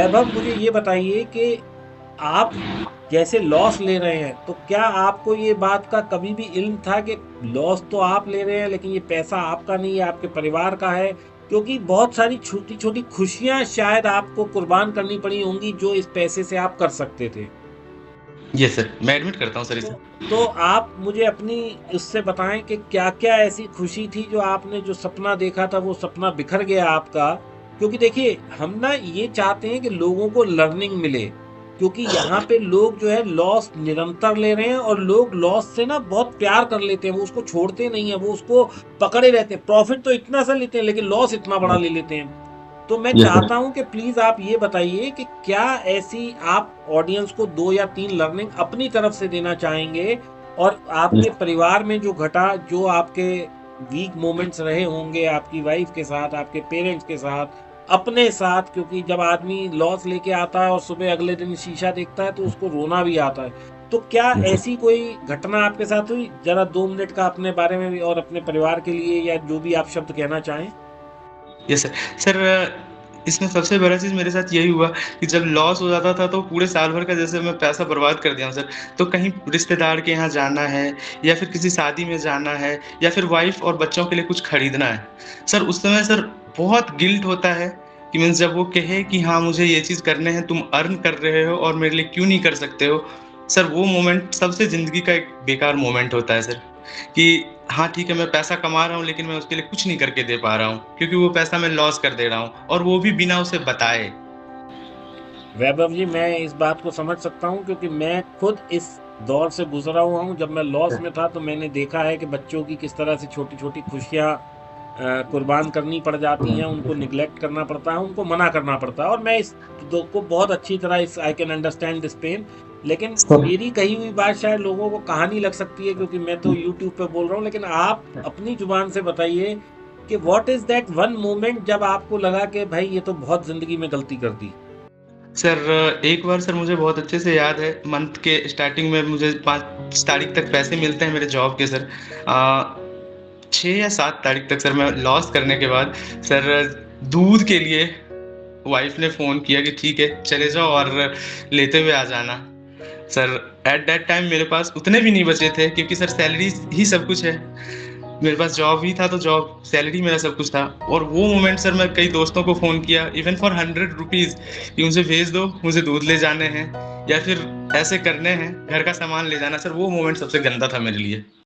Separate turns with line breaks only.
वैभव मुझे ये बताइए कि आप जैसे लॉस ले रहे हैं तो क्या आपको ये बात का कभी भी इल्म था कि लॉस तो आप ले रहे हैं लेकिन ये पैसा आपका नहीं है, आपके परिवार का है? क्योंकि बहुत सारी छोटी छोटी खुशियां शायद आपको कुर्बान करनी पड़ी होंगी जो इस पैसे से आप कर सकते थे।
यस सर, मैं एडमिट करता हूँ सर
तो
इसे।
तो आप मुझे अपनी उससे बताएं कि क्या क्या ऐसी खुशी थी जो आपने जो सपना देखा था वो सपना बिखर गया आपका? क्योंकि देखिए हम ना ये चाहते हैं कि लोगों को लर्निंग मिले, क्योंकि यहाँ पे लोग जो है लॉस निरंतर ले रहे हैं और लोग लॉस से ना बहुत प्यार कर लेते हैं, वो उसको छोड़ते नहीं है, वो उसको पकड़े रहते हैं। प्रॉफिट तो इतना सा लेते हैं लेकिन लॉस इतना बड़ा ले लेते हैं। तो मैं
यस सर।
चाहता हूं कि प्लीज आप ये बताइए कि क्या ऐसी आप ऑडियंस को 2 या 3 लर्निंग अपनी तरफ से देना चाहेंगे, और आपके परिवार में जो घटा, जो आपके वीक मोमेंट्स रहे होंगे आपकी वाइफ के साथ, आपके पेरेंट्स के साथ, अपने साथ, क्योंकि जब आदमी लॉस लेके आता है और सुबह अगले दिन शीशा देखता है तो उसको रोना भी आता है। तो क्या
यस सर।
ऐसी कोई घटना आपके साथ हुई? जरा 2 मिनट का अपने बारे में भी और अपने परिवार के लिए या जो भी आप शब्द कहना चाहें।
Yes sir. सर, इसमें सबसे बड़ा चीज़ मेरे साथ यही हुआ कि जब लॉस हो जाता था तो पूरे साल भर का जैसे मैं पैसा बर्बाद कर दिया हूँ सर। तो कहीं रिश्तेदार के यहाँ जाना है या फिर किसी शादी में जाना है या फिर वाइफ़ और बच्चों के लिए कुछ खरीदना है। सर उस समय सर बहुत गिल्ट होता है कि मीन्स जब वो कहे कि हाँ, मुझे ये चीज़ करने हैं, तुम अर्न कर रहे हो और मेरे लिए क्यों नहीं कर सकते हो? सर वो मोमेंट सबसे ज़िंदगी का एक बेकार मोमेंट होता है सर। कि हाँ, ठीक है, मैं पैसा कमा रहा हूँ लेकिन मैं उसके लिए कुछ नहीं करके दे पा रहा हूँ, क्योंकि वो पैसा मैं लॉस कर दे रहा हूँ और वो भी बिना उसे बताए।
वैभव जी, मैं इस बात को समझ सकता हूँ क्योंकि मैं खुद इस दौर से गुजरा हुआ हूँ। जब मैं लॉस में था तो मैंने देखा है कि बच्चों की किस तरह से छोटी छोटी खुशियाँ कुर्बान करनी पड़ जाती हैं, उनको निगलेक्ट करना पड़ता है, उनको मना करना पड़ता है। और मैं इस दो को बहुत अच्छी तरह इस I can understand this pain. लेकिन
सर,
मेरी कही हुई बात शायद लोगों को कहानी लग सकती है क्योंकि मैं तो यूट्यूब पे बोल रहा हूँ, लेकिन आप अपनी जुबान से बताइए कि what is that one moment जब आपको लगा कि भाई ये तो बहुत जिंदगी में गलती कर दी।
एक बार सर मुझे बहुत अच्छे से याद है, मंथ के स्टार्टिंग में मुझे 5 तारीख तक पैसे मिलते हैं मेरे जॉब के सर। 6 या 7 तारीख तक सर मैं लॉस करने के बाद सर दूध के लिए वाइफ़ ने फ़ोन किया कि ठीक है, चले जाओ और लेते हुए आ जाना। सर एट दैट टाइम मेरे पास उतने भी नहीं बचे थे क्योंकि सर सैलरी ही सब कुछ है। मेरे पास जॉब ही था तो जॉब सैलरी मेरा सब कुछ था। और वो मोमेंट सर मैं कई दोस्तों को फ़ोन किया इवन फॉर 100 रुपीज़ कि मुझे भेज दो, मुझे दूध ले जाने हैं या फिर ऐसे करने हैं, घर का सामान ले जाना। सर वो मोमेंट सबसे गंदा था मेरे लिए।